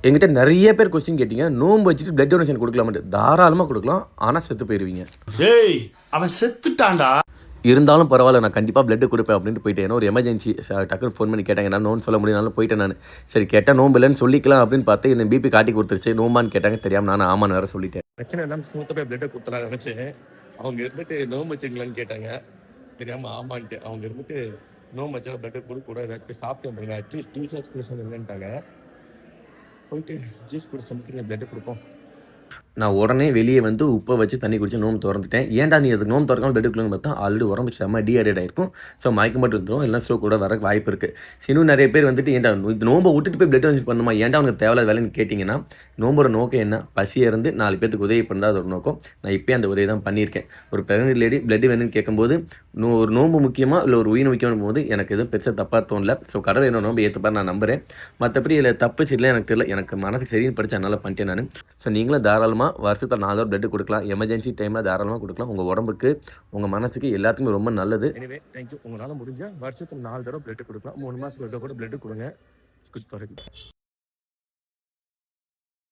என்கிட்ட நிறைய பேர் கொஸ்டின் கேட்டீங்க, நோன்பு வச்சுட்டு பிளட் டொனேஷன் கொடுக்கலாமான்ட்டு. தாராளமாக கொடுக்கலாம், ஆனால் செத்து போயிடுவீங்க. ஏய் அவன் செத்துட்டான்டா. இருந்தாலும் பரவாயில்ல, நான் கண்டிப்பாக பிளட் கொடுப்பேன் அப்படின்ட்டு போயிட்டேன். ஏன்னா ஒரு எமர்ஜென்சி டக்குன்னு ஃபோன் பண்ணி கேட்டாங்க, நான் நோன்னு சொல்ல முடியும்னாலும் போயிட்டேன் நான். சரி கேட்டால் நோம்பு இல்லைன்னு சொல்லிக்கலாம் அப்படின்னு பார்த்து இந்த பிபி காட்டி கொடுத்துருச்சு. நோம்பான்னு கேட்டாங்க, தெரியாமல் நான் ஆமான்னு வேறு சொல்லிட்டேன். பிரச்சனை எல்லாம் ஸ்மூத்தாக போய் பிளட்டை கொடுத்தலாம் நினச்சேன். அவங்க இருந்துட்டு நோம்பு வச்சுங்களான்னு கேட்டாங்க, தெரியாமல் ஆமான்ட்டு. அவங்க இருந்துட்டு நோம்பு வச்சா பிளட்டை கொடுக்கூடாது, ஏதாச்சும் சாப்பிட்டு வந்துருங்க, அட்லீஸ்ட் டீச்சர்ஸ் குடிச்சு இல்லைன்ட்டாங்க. போயிட்டு ஜூஸ் குடிச்சு வந்துட்டு பிளட்டை கொடுப்போம். நான் உடனே வெளியே வந்து உப்பை வச்சு தண்ணி குடிச்சு நோம்பு திறந்துட்டேன். ஏன்டா நீ அதுக்கு நோம்பு திறக்காமல் பெட்டுக்குள்ளேன்னு பார்த்தா ஆல்ரெடி உடம்பு செம்ம டீஹைட்ரேட் ஆயிருக்கும். ஸோ மயக்கம் மட்டும் வந்துடும், எல்லாம் ஸ்ட்ரோக் கூட வர வாய்ப்பு இருக்குது. இன்னும் நிறைய பேர் வந்துட்டு ஏன்டா இது நோம்பை விட்டுட்டு போய் பிளட் டொனேஷன் பண்ணுமா, ஏன்டா அவனுக்கு தேவையில்லாத வேலைன்னு கேட்டிங்கன்னா, நோம்போட நோக்கம் என்ன, பசியாக இருந்து 4 பேருக்கு உதவி பண்ணால் அது ஒரு நோக்கம். நான் இப்போயே அந்த உதவி தான் பண்ணியிருக்கேன். ஒரு பிரெக்னென்ட் லேடி பிளட் வேணும்னு கேட்கும்போது ஒரு நோம்பு முக்கியமாக இல்லை ஒரு உயிர் முக்கியமான போது எனக்கு எதுவும் பெருசாக தப்பாக தோணல. ஸோ கடவுள் என்ன நோம்பு ஏற்றுப்பார் நான் நம்புகிறேன். மற்றபடி இதில் தப்பு சரியில்லை எனக்கு தெரியல, எனக்கு மனசுக்கு சரின்னு படித்து அதனால் பண்ணிட்டேன் நான். ஸோ நீங்களும் தாராளமாக வருஷத்தில் 4 பிளட் கொடுக்கலாம். எமர்ஜென்சி டைமில் தாராளமாக கொடுக்கலாம். உங்கள் உடம்புக்கு உங்கள் மனசுக்கு எல்லாத்துக்குமே ரொம்ப நல்லது. எனவே தேங்க்யூ. உங்களால் முடிஞ்சால் வருஷத்துக்கு 4 தடவை பிளட் கொடுக்கலாம். 3 மாதத்துக்கு கூட பிளட் கொடுங்க. It's good for it.